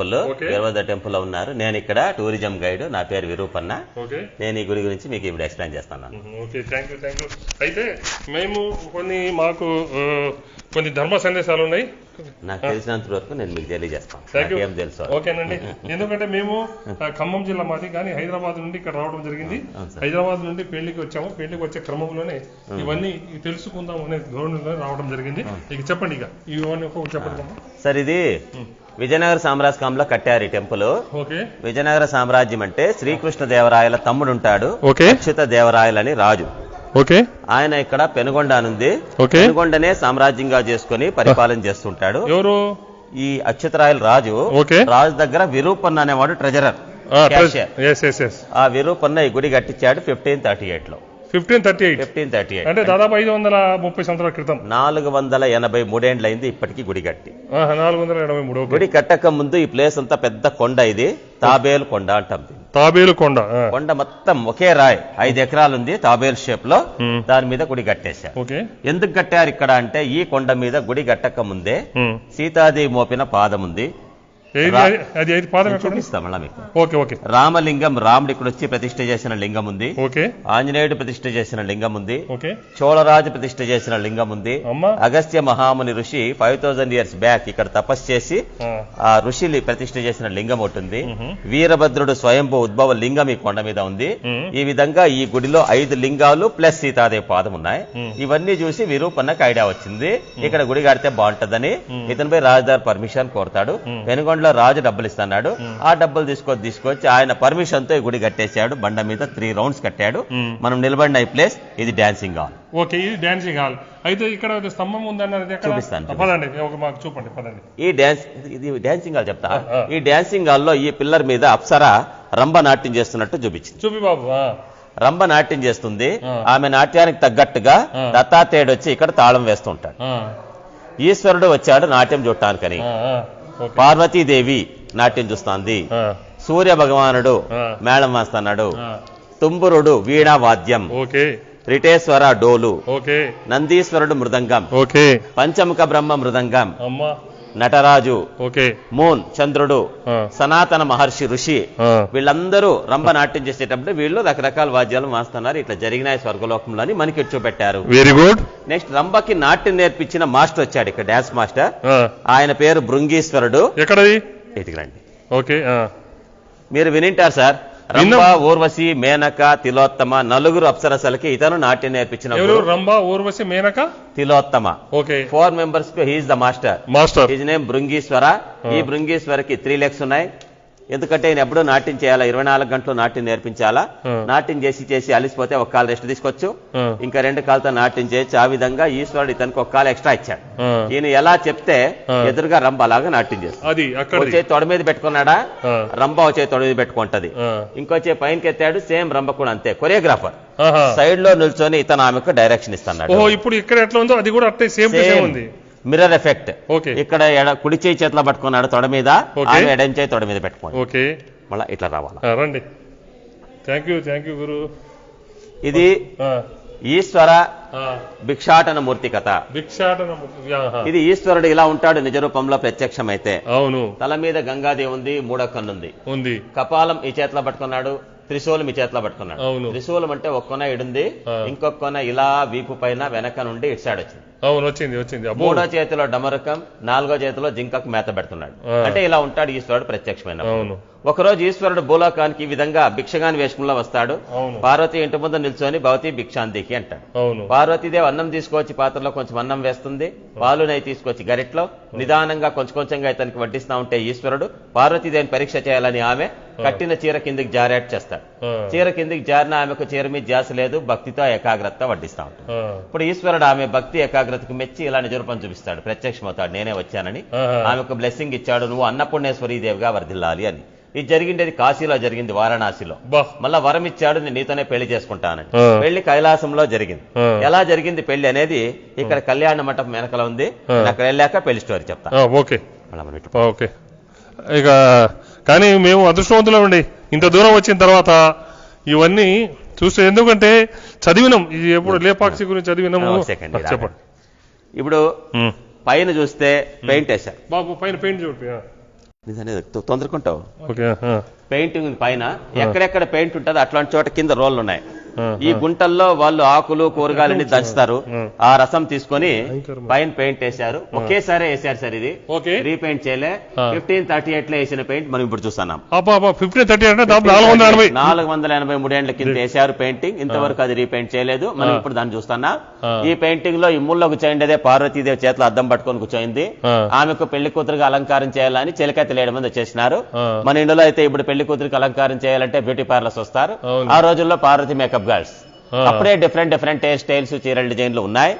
Temple, Veerabhadra temple లో ఉన్నారు. నేను ఇక్కడ టూరిజం గైడ్, నా పేరు విరూపన్న. నేను ఈ గుడి గురించి మీకు ఇప్పుడు ఎక్స్ప్లెయిన్ చేస్తున్నాను. అయితే మేము మాకు కొన్ని ధర్మ సందేశాలు ఉన్నాయి, నాకు తెలిసినంత వరకు నేను మీకు తెలియజేస్తాను. ఏం తెలుసు ఓకేనండి. ఎందుకంటే మేము ఖమ్మం జిల్లా మాది, కానీ హైదరాబాద్ నుండి ఇక్కడ రావడం జరిగింది. హైదరాబాద్ నుండి పెళ్లికి వచ్చాము. పెళ్లికి వచ్చే క్రమంలోనే ఇవన్నీ తెలుసుకుందాం అనే ధోరణిలో రావడం జరిగింది. ఇక చెప్పండి, ఇక ఇవన్నీ చెప్పండి సార్. ఇది విజయనగర సామ్రాజ్యంలో కట్టారు ఈ టెంపుల్. విజయనగర సామ్రాజ్యం అంటే శ్రీకృష్ణ దేవరాయల తమ్ముడు ఉంటాడు, అచ్యుత దేవరాయలని రాజు. ఆయన ఇక్కడ పెనుగొండ అనుంది. పెనుగొండనే సామ్రాజ్యంగా చేసుకుని పరిపాలన చేస్తుంటాడు. ఎవరు? ఈ అచ్యుతరాయల రాజు. రాజు దగ్గర విరూపన్న అనేవాడు ట్రెజరర్. ఆ విరూపన్న ఈ గుడి కట్టించాడు 1538 లో. 1538 అంటే దాదాపు 530 సంవత్సరాల క్రితం. 483 ఏండ్లైంది ఇప్పటికీ గుడి కట్టి. 483. గుడి కట్టక ముందు ఈ ప్లేస్ అంతా పెద్ద కొండ. ఇది తాబేలు కొండ అంటాం. తాబేలు కొండ. కొండ మొత్తం ఒకే రాయి, 5 ఎకరాలు ఉంది తాబేలు షేప్ లో. దాని మీద గుడి కట్టేశారు. ఎందుకు కట్టారు ఇక్కడ అంటే, ఈ కొండ మీద గుడి కట్టక ముందే సీతాదేవి మోపిన పాదం ఉంది. రామలింగం, రాముడు ఇక్కడ వచ్చి ప్రతిష్ఠ చేసిన లింగం ఉంది. ఆంజనేయుడు ప్రతిష్ఠ చేసిన లింగం ఉంది. చోళరాజు ప్రతిష్ఠ చేసిన లింగం ఉంది. అగస్త్య మహాముని ఋషి 5000 ఇయర్స్ బ్యాక్ ఇక్కడ తపస్సు చేసి ఆ ఋషి ప్రతిష్ఠ చేసిన లింగం ఒకటి ఉంది. వీరభద్రుడు స్వయంభూ ఉద్భవ లింగం ఈ కొండ మీద ఉంది. ఈ విధంగా ఈ గుడిలో 5 లింగాలు ప్లస్ సీతాదేవి పాదం ఉన్నాయి. ఇవన్నీ చూసి విరూపన్నకు ఐడియా వచ్చింది, ఇక్కడ గుడి కడితే బాగుంటదని. ఇతనిపై రాజుదారు పర్మిషన్ కోరతాడు. పెనుగొండ రాజు డబ్బులు ఇస్తున్నాడు. ఆ డబ్బులు తీసుకొచ్చి ఆయన పర్మిషన్ తో ఈ గుడి కట్టేశాడు. బండ మీద 3 రౌండ్స్ కట్టాడు. మనం నిలబడిన ఈ ప్లేస్ ఇది డాన్సింగ్ హాల్. ఇది డాన్సింగ్ హాల్. అయితే ఇక్కడ స్తంభం ఉందన్నది చూపిస్తాను, చూపండి. ఇది డాన్సింగ్ హాల్ చెప్తా. ఈ డాన్సింగ్ హాల్ లో ఈ పిల్లర్ మీద అప్సరా రంభ నాట్యం చేస్తున్నట్టు చూపించింది. చూపి బాబు. రంభ నాట్యం చేస్తుంది. ఆమె నాట్యానికి తగ్గట్టుగా దత్తాత్రేయుడు వచ్చి ఇక్కడ తాళం వేస్తుంటాడు. ఈశ్వరుడు వచ్చాడు నాట్యం చూడటానికని. పార్వతీదేవి నాట్యం చూస్తోంది. సూర్య భగవానుడు మేళం వేస్తున్నాడు. తుంబురుడు వీణా వాద్యం. రిటేశ్వర డోలు. నందీశ్వరుడు మృదంగం. పంచముఖ బ్రహ్మ మృదంగం. నటరాజు, మూన్ చంద్రుడు, సనాతన మహర్షి ఋషి, వీళ్ళందరూ రంభ నాట్యం చేసేటప్పుడు వీళ్ళు రకరకాల వాద్యాలు వాస్తున్నారు. ఇట్లా జరిగినాయి స్వర్గలోకంలో అని మనకి చూపెట్టారు. Very good. నెక్స్ట్ రంభకి నాట్యం నేర్పించిన మాస్టర్ వచ్చాడు ఇక్కడ, డాన్స్ మాస్టర్. ఆయన పేరు భృంగీశ్వరుడు. ఎక్కడది? ఇటుకి రండి. మీరు వినింటారు సార్. రంభ, ఊర్వశి, మేనక, తిలోత్తమ 4 అప్సరసలకి ఇతను నాట్యం నేర్పించిన. రంభ, ఊర్వశి, మేనక, తిలోత్తమ 4 మెంబర్స్ కు he is the master. His name Bhringishwara. ఈ భృంగీశ్వరకి 3 లెగ్స్ ఉన్నాయి. ఎందుకంటే ఈయన ఎప్పుడు నాట్యం చేయాలా, 24 గంటలు నాట్యం నేర్పించాలా. నాట్యం చేసి అలిసిపోతే ఒక కాలు రెస్ట్ తీసుకోవచ్చు, ఇంకా 2 కాళ్ళతో నాట్యం చేయొచ్చు. ఆ విధంగా ఈశ్వరుడు ఇతనికి ఒక కాలు ఎక్స్ట్రా ఇచ్చాడు. ఈయన ఎలా చెప్తే ఎదురుగా రంభ అలాగా నాట్యం చేస్తుంది. వచ్చే తొడ మీద పెట్టుకున్నాడా, రంభ వచ్చే తొడ మీద పెట్టుకుంటది. ఇంకొచ్చే పైనకి ఎత్తాడు, సేమ్ రంభ కూడా అంతే. కొరియోగ్రాఫర్ సైడ్ లో నిల్చొని ఇతను ఆమెకు డైరెక్షన్ ఇస్తున్నాడు. ఇప్పుడు ఇక్కడ ఎట్లా ఉందో అది కూడా అట్లే సేమ్ ఉంది. Mirror effect. ఇక్కడ కుడి చేయి చేతిలో పట్టుకున్నాడు తొడ మీద, ఎడం చేయి తొడ మీద పెట్టుకోండి. మళ్ళా ఇట్లా రావాలి. రండి. థ్యాంక్ యూ గురు. ఇది ఈశ్వర భిక్షాటన మూర్తి కథ. ఇది ఈశ్వరుడు ఇలా ఉంటాడు నిజ రూపంలో ప్రత్యక్షమైతే. అవును. తల మీద గంగాదేవి ఉంది, 3వ కన్నుంది. కపాలం ఈ చేతిలో పట్టుకున్నాడు, త్రిశూలం ఈ చేతిలో పట్టుకున్నాడు. త్రిశూలం అంటే ఒక కొన ఇడుంది, ఇంకొక కొన ఇలా వీపు పైన వెనక నుండి ఇటు సైడ్ వచ్చింది. వచ్చింది. 3వ చేతిలో డమరకం, 4వ చేతిలో జింకకు మేత పెడుతున్నాడు. అంటే ఇలా ఉంటాడు ఈశ్వరుడు ప్రత్యక్షమైన. ఒకరోజు ఈశ్వరుడు భూలోకానికి ఈ విధంగా భిక్షగాని వేషంలో వస్తాడు. పార్వతి ఇంటి ముందు నిల్చొని భవతి భిక్షాంతికి అంటాడు. పార్వతీదేవి అన్నం తీసుకొచ్చి పాత్రలో కొంచెం అన్నం వేస్తుంది, పాలు నెయ్యి తీసుకొచ్చి గరిట్లో నిదానంగా కొంచెంగా ఇతనికి వడ్డిస్తా ఉంటే ఈశ్వరుడు పార్వతీదేవిని పరీక్ష చేయాలని ఆమె కట్టిన చీర కిందికి జారేట్ చేస్తాడు. చీర కిందికి జారిన ఆమెకు చీర మీద ధ్యాస లేదు, భక్తితో ఏకాగ్రత వడ్డిస్తా ఉంటాడు. ఇప్పుడు ఈశ్వరుడు ఆమె భక్తి ఏకాగ్రతకు మెచ్చి ఇలా నిజ రూపం చూపిస్తాడు, ప్రత్యక్షమవుతాడు. నేనే వచ్చానని ఆమెకు బ్లెస్సింగ్ ఇచ్చాడు, నువ్వు అన్నపూర్ణేశ్వరీదేవిగా వర్ధిల్లాలి అని. ఇది జరిగిండేది కాశీలో జరిగింది, వారణాసిలో. మళ్ళా వరం ఇచ్చాడు, నేను నీతోనే పెళ్లి చేసుకుంటానని. పెళ్లి కైలాసంలో జరిగింది. ఎలా జరిగింది పెళ్లి అనేది ఇక్కడ కళ్యాణ మంటపం వెనకల ఉంది. అక్కడ వెళ్ళాక పెళ్లి స్టోరీ చెప్తా. ఓకే. ఇక కానీ మేము అదృష్టవంతులమండి, ఇంత దూరం వచ్చిన తర్వాత ఇవన్నీ చూస్తే. ఎందుకంటే చదివినాం, ఇది ఎప్పుడు లేపాక్షి గురించి చదివినాము. చెప్పండి. ఇప్పుడు పైన చూస్తే పెయింట్ వేశారు బాబు, పైన పెయింట్ చూపి. తొందరకుంటావు. పెయింటింగ్ పైన ఎక్కడెక్కడ పెయింట్ ఉంటుందో అట్లాంటి చోట కింద రోళ్ళు ఉన్నాయి. ఈ గుంటల్లో వాళ్ళు ఆకులు కూరగాయలన్నీ దంచుతారు. ఆ రసం తీసుకొని పైన పెయింట్ వేశారు. ఒకేసారి వేసారు సార్. ఇది రీపెయింట్ చేయలే. 1538 లో వేసిన పెయింట్ మనం ఇప్పుడు చూస్తున్నాం. 483 ఏళ్ల కింద వేశారు పెయింటింగ్. ఇంతవరకు అది రీపెయింట్ చేయలేదు. మనం ఇప్పుడు దాన్ని చూస్తున్నాం. ఈ పెయింటింగ్ లో ఈ ముళ్ళ కూర్చోండేదే పార్వతీదేవి చేతిలో అద్దం పట్టుకొని కూర్చోయింది. ఆమెకు పెళ్లి కూతురుగా అలంకారం చేయాలని చిలకత్తెలు 7 మంది వచ్చేసినారు. మన ఇండియాలో అయితే ఇప్పుడు పెళ్లి కూతురికి అలంకారం చేయాలంటే బ్యూటీ పార్లర్స్ వస్తారు. ఆ రోజుల్లో పార్వతి మేకప్ గర్ల్స్. అప్పుడే డిఫరెంట్ హెయిర్ స్టైల్స్, చీరల డిజైన్లు ఉన్నాయి.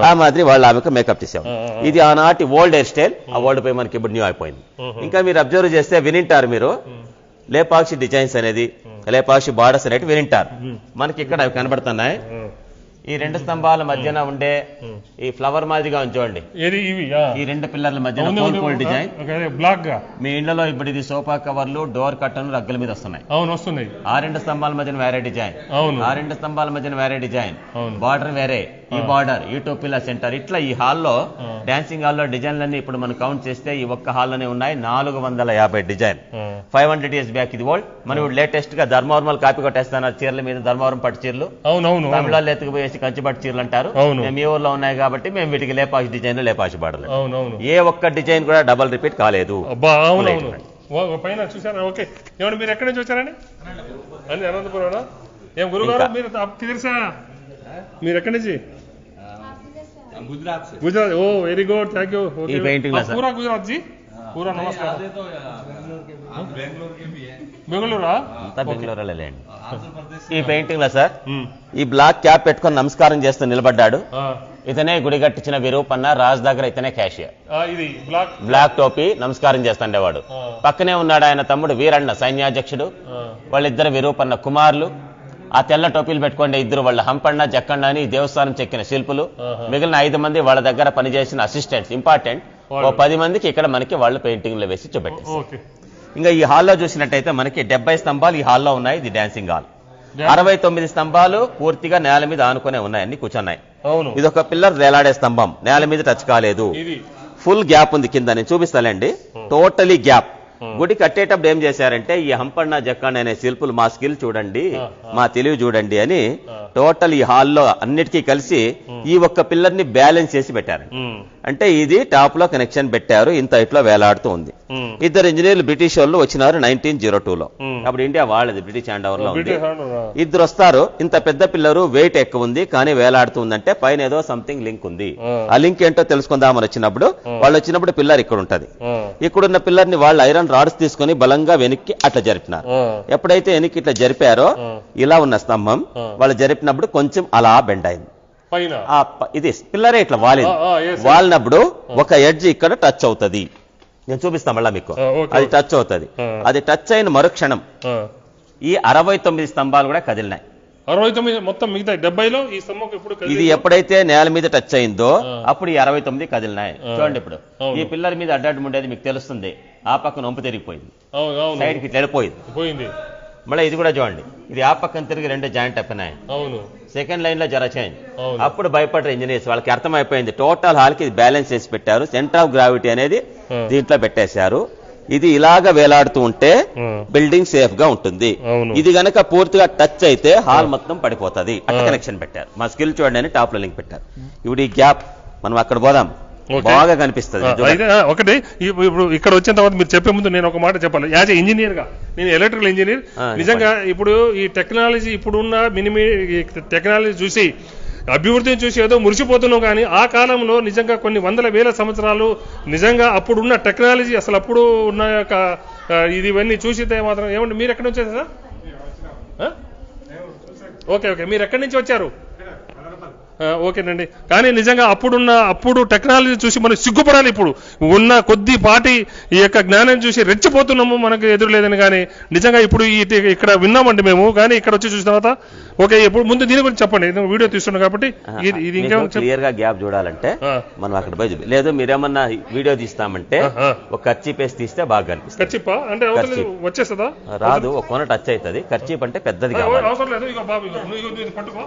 ఆ మాదిరి వాళ్ళు ఆమెకు మేకప్ చేసాం. ఇది ఆనాటి ఓల్డ్ హెయిర్ స్టైల్. ఆ ఓల్డ్ పై మనకి ఇప్పుడు న్యూ అయిపోయింది. ఇంకా మీరు అబ్జర్వ్ చేస్తే వినింటారు మీరు, లేపాక్షి డిజైన్స్ అనేది, లేపాక్షి బార్డర్స్ అనేవి వినింటారు. మనకి ఇక్కడ అవి కనబడుతున్నాయి. ఈ 2 స్తంభాల మధ్యన ఉండే ఈ ఫ్లవర్ మాదిరిగా చూడండి. ఈ 2 పిల్లర్ల మధ్యన డిజైన్ బ్లాక్ గా మీ ఇండ్లలో ఇప్పుడు ఇది సోఫా కవర్లు, డోర్ కట్టన్లు రగ్గల మీద వస్తున్నాయి. ఆ 2 స్తంభాల మధ్యన వేరే డిజైన్, ఆ 2 స్తంభాల మధ్యన వేరే డిజైన్, బార్డర్ వేరే, ఈ బార్డర్, ఈ 2 పిల్లర్ సెంటర్. ఇట్లా ఈ హాల్లో డాన్సింగ్ హాల్లో డిజైన్లన్నీ ఇప్పుడు మనం కౌంట్ చేస్తే ఈ ఒక్క హాల్లోనే ఉన్నాయి 450 డిజైన్. 500 years బ్యాక్ ఇది ఓల్డ్. మనం ఇప్పుడు లేటెస్ట్ గా ధర్మవరం కాపీ కొట్టేస్తున్నారు చీరల మీద. ధర్మవరం పట్టు చీరలు తమిళాల్లో ఎత్తుకుపోయేసి కంచిపట్టు చీరలు అంటారు. మేము ఈ ఊర్లో ఉన్నాయి కాబట్టి మేము వీటికి లేపాక్షి డిజైన్, లేపాక్షి బార్డర్లు. ఏ ఒక్క డిజైన్ కూడా డబల్ రిపీట్ కాలేదు. పైన చూసారా? ఓకే, ఏమంటే మీరు ఎక్కడి నుంచి వచ్చారండి? అనంతపురం. ఏం గురుగారు మీరు తెలుసా? మీరు ఎక్కడి నుంచి? గుజరాత్. ఓ వెరీ గుడ్, థ్యాంక్ యూ. పూరా గుజరాత్ జీ, పూరా నమస్కారం. బెంగళూరా? బెంగళూరు. ఈ పెయింటింగ్ లో సార్ ఈ బ్లాక్ క్యాప్ పెట్టుకొని నమస్కారం చేస్తూ నిలబడ్డాడు. ఇతనే గుడి కట్టించిన విరూపన్న. రాజు దగ్గర ఇతనే క్యాషియర్. బ్లాక్ టోపీ నమస్కారం చేస్తుండేవాడు. పక్కనే ఉన్నాడు ఆయన తమ్ముడు వీరన్న, సైన్యాధ్యక్షుడు. వాళ్ళిద్దరు విరూపన్న కుమారులు. ఆ తెల్ల టోపీలు పెట్టుకోండి ఇద్దరు వాళ్ళ హంపన్న, జక్కండ అని దేవస్థానం చెక్కిన శిల్పులు. మిగిలిన 5 మంది వాళ్ళ దగ్గర పనిచేసిన అసిస్టెంట్స్, ఇంపార్టెంట్. ఓ 10 మందికి ఇక్కడ మనకి వాళ్ళు పెయింటింగ్లు వేసి చూపెట్టారు. ఇంకా ఈ హాల్లో చూసినట్టయితే మనకి 70 స్తంభాలు ఈ హాల్లో ఉన్నాయి. ఇది డాన్సింగ్ హాల్. 69 స్తంభాలు పూర్తిగా నేల మీద ఆనుకునే ఉన్నాయి, అన్ని కూర్చున్నాయి. ఇది ఒక పిల్లర్ వేలాడే స్తంభం, నేల మీద టచ్ కాలేదు. ఫుల్ గ్యాప్ ఉంది కింద. నేను చూపిస్తానండి. Totally gap. గుడి కట్టేటప్పుడు ఏం చేశారంటే ఈ హంపన్న, జక్కండ అనే శిల్పులు మా స్కిల్ చూడండి, మా తెలివి చూడండి అని టోటల్ ఈ హాల్లో అన్నిటికీ కలిసి ఈ ఒక్క పిల్లర్ ని బ్యాలెన్స్ చేసి పెట్టారు. అంటే ఇది టాప్ లో కనెక్షన్ పెట్టారు. ఇంత ఇట్లా వేలాడుతూ ఉంది. 2 ఇంజనీర్లు బ్రిటిష్ వాళ్ళు వచ్చినారు 1902లో. అప్పుడు ఇండియా వాళ్ళది బ్రిటిష్ హ్యాండ్ ఓవర్ లో ఉంది. 2 వస్తారు. ఇంత పెద్ద పిల్లరు, వెయిట్ ఎక్కువ ఉంది కానీ వేలాడుతూ ఉందంటే పైన ఏదో సంథింగ్ లింక్ ఉంది. ఆ లింక్ ఏంటో తెలుసుకుందామని వచ్చినప్పుడు వాళ్ళు వచ్చినప్పుడు పిల్లర్ ఇక్కడ ఉంటది. ఇక్కడున్న పిల్లర్ ని వాళ్ళు ఐరన్ రాడ్స్ తీసుకుని బలంగా వెనక్కి అట్లా జరిపినారు. ఎప్పుడైతే వెనక్కి ఇట్లా జరిపారో ఇలా ఉన్న స్తంభం వాళ్ళు జరిపినప్పుడు కొంచెం అలా బెండ్ అయింది. ఇది పిల్లరే ఇట్లా వాలినప్పుడు ఒక ఎడ్జ్ ఇక్కడ టచ్ అవుతుంది. నేను చూపిస్తాను మళ్ళా మీకు. అది టచ్ అవుతుంది. అది టచ్ అయిన మరుక్షణం ఈ 69 స్తంభాలు కూడా కదిలినాయి. 69 మొత్తం మిగతా 70లో ఈ స్తంభం ఇది ఎప్పుడైతే నేల మీద టచ్ అయిందో అప్పుడు ఈ 69 కదిలినాయి. చూడండి ఇప్పుడు ఈ పిల్లర్ మీద అడ్డాడు ఉండేది మీకు తెలుస్తుంది. ఆ పక్కన వంపు తిరిగిపోయింది, సైడ్కి ఇట్లా వెళ్ళిపోయింది. మళ్ళీ ఇది కూడా చూడండి. ఇది ఆ పక్కన తిరిగి 2 జాయింట్ అయిపోయినాయి. సెకండ్ లైన్ లో జర చేంజ్. అప్పుడు భయపడ్డారు ఇంజనీర్స్. వాళ్ళకి అర్థమైపోయింది టోటల్ హాల్ కి బ్యాలెన్స్ చేసి పెట్టారు. సెంటర్ ఆఫ్ గ్రావిటీ అనేది దీంట్లో పెట్టేశారు. ఇది ఇలాగా వేలాడుతూ ఉంటే బిల్డింగ్ సేఫ్ గా ఉంటుంది. ఇది గనక పూర్తిగా టచ్ అయితే హాల్ మొత్తం పడిపోతుంది. అట్లా కనెక్షన్ పెట్టారు. మా స్కిల్ చూడండి అని టాప్ లో లింక్ పెట్టారు. ఇప్పుడు ఈ గ్యాప్ మనం అక్కడ పోదాం, బాగా కనిపిస్తుంది. ఒకటి ఇప్పుడు ఇక్కడ వచ్చిన తర్వాత మీరు చెప్పే ముందు నేను ఒక మాట చెప్పాలి. యాజ్ ఇంజనీర్ గా, నేను ఎలక్ట్రికల్ ఇంజనీర్. నిజంగా ఇప్పుడు ఈ టెక్నాలజీ, ఇప్పుడున్న టెక్నాలజీ చూసి అభివృద్ధిని చూసి ఏదో మురిసిపోతున్నాం. కానీ ఆ కాలంలో నిజంగా కొన్ని 100,000 సంవత్సరాలు నిజంగా అప్పుడున్న టెక్నాలజీ అసలు అప్పుడు ఉన్న ఇది ఇవన్నీ చూసితే మాత్రం. ఏమంటే మీరు ఎక్కడి నుంచి వచ్చారు సార్? ఓకే, మీరు ఎక్కడి నుంచి వచ్చారు? ఓకేనండి. కానీ నిజంగా అప్పుడు టెక్నాలజీ చూసి మనం సిగ్గుపడాలి. ఇప్పుడు ఉన్న కొద్దిపాటి ఈ యొక్క జ్ఞానం చూసి రెచ్చిపోతున్నాము, మనకు ఎదురు లేదని. కానీ నిజంగా ఇప్పుడు ఇక్కడ విన్నామండి మేము. కానీ ఇక్కడ వచ్చి చూసిన తర్వాత ఓకే, ఇప్పుడు ముందు దీని గురించి చెప్పండి. నేను వీడియో తీస్తున్నాను కాబట్టి ఇది ఇంకా క్లియర్ గా గ్యాప్ చూడాలంటే మనం అక్కడ పోయి లేదు. మీరేమన్నా వీడియో తీస్తామంటే ఒక కర్చీప్ వేసి తీస్తే బాగా కనిపిస్తుంది. కర్చీపా అంటే వచ్చేస్తుందా? రాదు, ఒక కొన టచ్ అవుతుంది. కర్చీప్ అంటే పెద్దది అవసరం లేదు. ఇక బాబు పట్టుకో,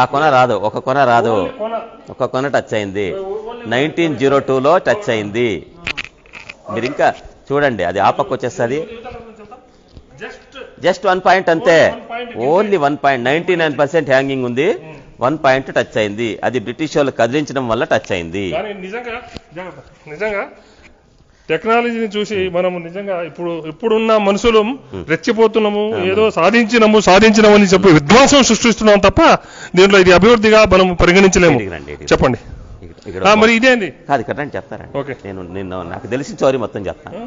ఆ కొన రాదు, ఒక కొన రాదు, ఒక కొన టచ్ అయింది. 1902లో టచ్ అయింది. మీరు ఇంకా చూడండి, అది ఆ పక్క వచ్చేస్తుంది. జస్ట్ 1 పాయింట్ అంతే, ఓన్లీ 1 పాయింట్. 99% హ్యాంగింగ్ ఉంది, 1 పాయింట్ టచ్ అయింది. అది బ్రిటిష్ వాళ్ళు కదిలించడం వల్ల టచ్ అయింది. నిజంగా టెక్నాలజీని చూసి మనము నిజంగా ఇప్పుడున్న మనుషులు రెచ్చిపోతున్నాము, ఏదో సాధించినాము అని చెప్పి విధ్వంసం సృష్టిస్తున్నాం తప్ప దీంట్లో ఇది అభివృద్ధిగా మనం పరిగణించలేము. చెప్పండి మరి ఇదేంది? అది ఇక్కడ చెప్తారండి. నేను నాకు తెలిసిన స్టోరీ మొత్తం చెప్తాను.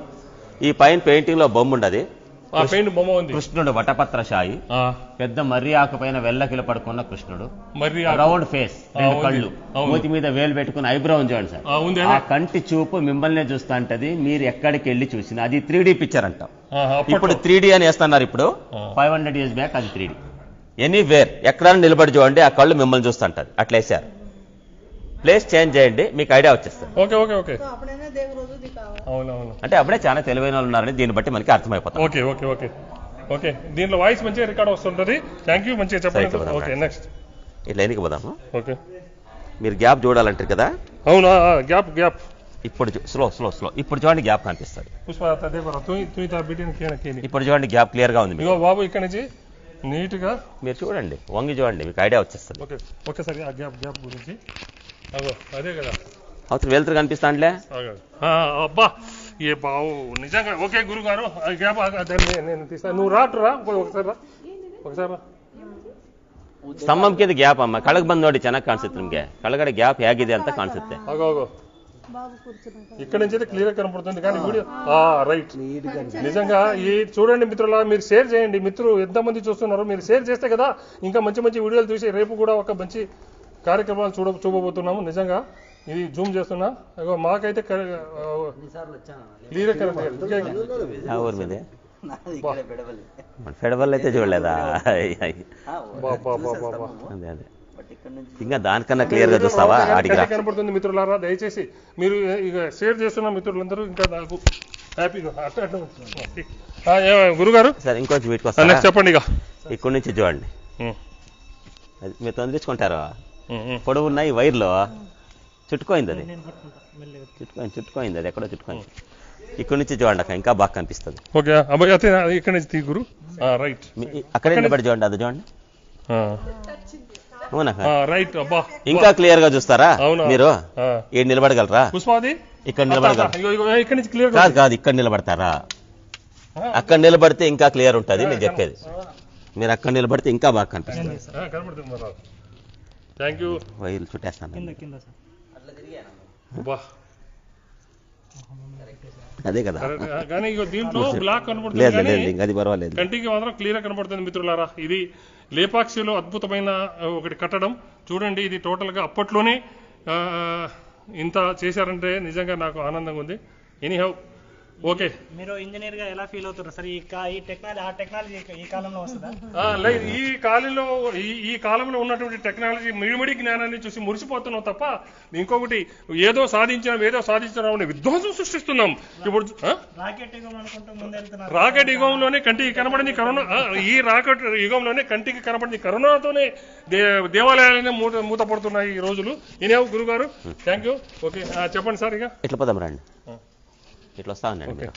ఈ పైన పెయింటింగ్ లో బొమ్మ ఉండదు, కృష్ణుడు వటపత్రశాయి, పెద్ద మర్రి ఆకు పైన వెల్లకిల పడుకున్న కృష్ణుడు, రౌండ్ ఫేస్, 2 కళ్ళు, మూతి మీద వేలు పెట్టుకుని ఐబ్రో చూడండి సార్. ఆ కంటి చూపు మిమ్మల్నే చూస్తా ఉంటది, మీరు ఎక్కడికి వెళ్ళి చూసినా. అది 3D పిక్చర్ అంటాం. ఇప్పుడు 3D అని వేస్తున్నారు. ఇప్పుడు 500 years బ్యాక్ అది 3D. ఎనీవేర్ ఎక్కడైనా నిలబడి చూడండి, ఆ కళ్ళు మిమ్మల్ని చూస్తుంటది. అట్లా వేసారు. ప్లేస్ చేంజ్ చేయండి, మీకు ఐడియా వచ్చేస్తుంది. అంటే అప్పుడే చాలా తెలివైన వాళ్ళు ఉన్నారని దీన్ని బట్టి మనకి అర్థమైపోతుంది. ఓకే దీంట్లో వాయిస్ మంచిగా రికార్డ్ వస్తుంటది. థాంక్యూ, మంచిగా చెప్పండి. ఓకే నెక్స్ట్ ఇట్లా ఎన్నికి పోదాము. ఓకే మీరు గ్యాప్ చూడాలంటారు కదా. అవునా? గ్యాప్ ఇప్పుడు స్లో. ఇప్పుడు చూడండి, గ్యాప్ కనిపిస్తుంది. ఇప్పుడు చూడండి, గ్యాప్ క్లియర్ గా ఉంది బాబు. ఇక్కడ నుంచి నీట్ గా మీరు చూడండి, వంగి చూడండి, మీకు ఐడియా వచ్చేస్తుంది. ఓకే సార్, ఆ గ్యాప్ గురించి అదే కదా అవతల వెళ్తురు కనిపిస్తాండ్లే. అబ్బా ఏ బావు నిజంగా. ఓకే గురుగారు, గ్యాప్ నేను తీస్తాను. నువ్వు ఒకసారి ಸ್ತಂಭಂ ಕಿಂದ ಗ್ಯಾಪ್ ಅಮ್ಮ ಕಳಗ್ ಬಂದ್ ನೋಡಿ ಚೆನ್ನಾಗಿ ಕಾಣಿಸುತ್ತೆ ನಿಮ್ಗೆ. ಕೆಳಗಡೆ ಗ್ಯಾಪ್ ಹೇಗಿದೆ ಅಂತ ಕಾಣಿಸುತ್ತೆ. ఇక్కడ నుంచి అయితే క్లియర్ కనపడుతుంది. కానీ వీడియో రైట్ నిజంగా ఈ చూడండి మిత్రులా, మీరు షేర్ చేయండి. మిత్రులు ఎంతమంది చూస్తున్నారు, మీరు షేర్ చేస్తే కదా ఇంకా మంచి మంచి వీడియోలు చూసి రేపు కూడా ఒక మంచి కార్యక్రమాలు చూపబోతున్నాము. నిజంగా ఇది జూమ్ చేస్తున్నా, మాకైతే క్లియర్ ఫెడవల్ అయితే చూడలేదా? ఇంకా దానికన్నా క్లియర్ గా చూస్తావా? కనపడుతుంది మిత్రులారా. దయచేసి మీరు ఇక షేర్ చేస్తున్న మిత్రులందరూ ఇంకా నాకు హ్యాపీగా గురుగారు సరే ఇంకొంచెం వీటికి వస్తా చెప్పండి. ఇక ఇక్కడ నుంచి చూడండి, మీరు తొందరించుకుంటారు. పొడవున్న ఈ వైర్లో చుట్టుకోయింది, అది చుట్టుకోయింది, అది ఎక్కడో చుట్టుకోయింది. ఇక్కడ నుంచి చూడండి, అక్కడ ఇంకా బాగా కనిపిస్తుంది. ఇక్కడ నుంచి గురు రైట్, అక్కడే నిలబడి చూడండి, అది చూడండి. రైట్. అబ్బా ఇంకా క్లియర్ గా చూస్తారా మీరు? ఏడు నిలబడగలరా? ఇక్కడ నిలబడగలరా? కాదు, ఇక్కడ నిలబడతారా? అక్కడ నిలబడితే ఇంకా క్లియర్ ఉంటుంది. నేను చెప్పేది మీరు అక్కడ నిలబడితే ఇంకా బాగా కనిపిస్తుంది. వైర్లు చుట్టేస్తాను. అదే కదా, లేదు అది పర్వాలేదు. కంటికి మాత్రం క్లియర్ కనబడుతుంది మిత్రులారా. ఇది లేపాక్షిలో అద్భుతమైన ఒకటి కట్టడం చూడండి. ఇది టోటల్ గా అప్పట్లోనే ఇంత చేశారంటే నిజంగా నాకు ఆనందంగా ఉంది. ఎనీహౌ ఓకే, మీరు ఇంజనీర్ గా ఎలా ఫీల్ అవుతారు సార్? ఈ టెక్నాలజీ ఈ కాలంలో వస్తుందా? లేదు, ఈ కాలంలో ఉన్నటువంటి టెక్నాలజీ మిడిమిడి జ్ఞానాన్ని చూసి మురిసిపోతున్నాం తప్ప ఇంకొకటి ఏదో సాధించడం అనే విధ్వంసం సృష్టిస్తున్నాం. ఇప్పుడు రాకెట్ యుగంలోనే కంటికి కనబడింది కరోనా. ఈ రాకెట్ యుగంలోనే కంటికి కనబడింది కరోనాతోనే దేవాలయాలనే మూతపడుతున్నాయి ఈ రోజులు. ఇనేవు గురుగారు, థ్యాంక్ యూ. ఓకే చెప్పండి సార్. ఇక ఇట్లా పదం రండి, ఇట్లా వస్తా ఉన్నాడు మీరు.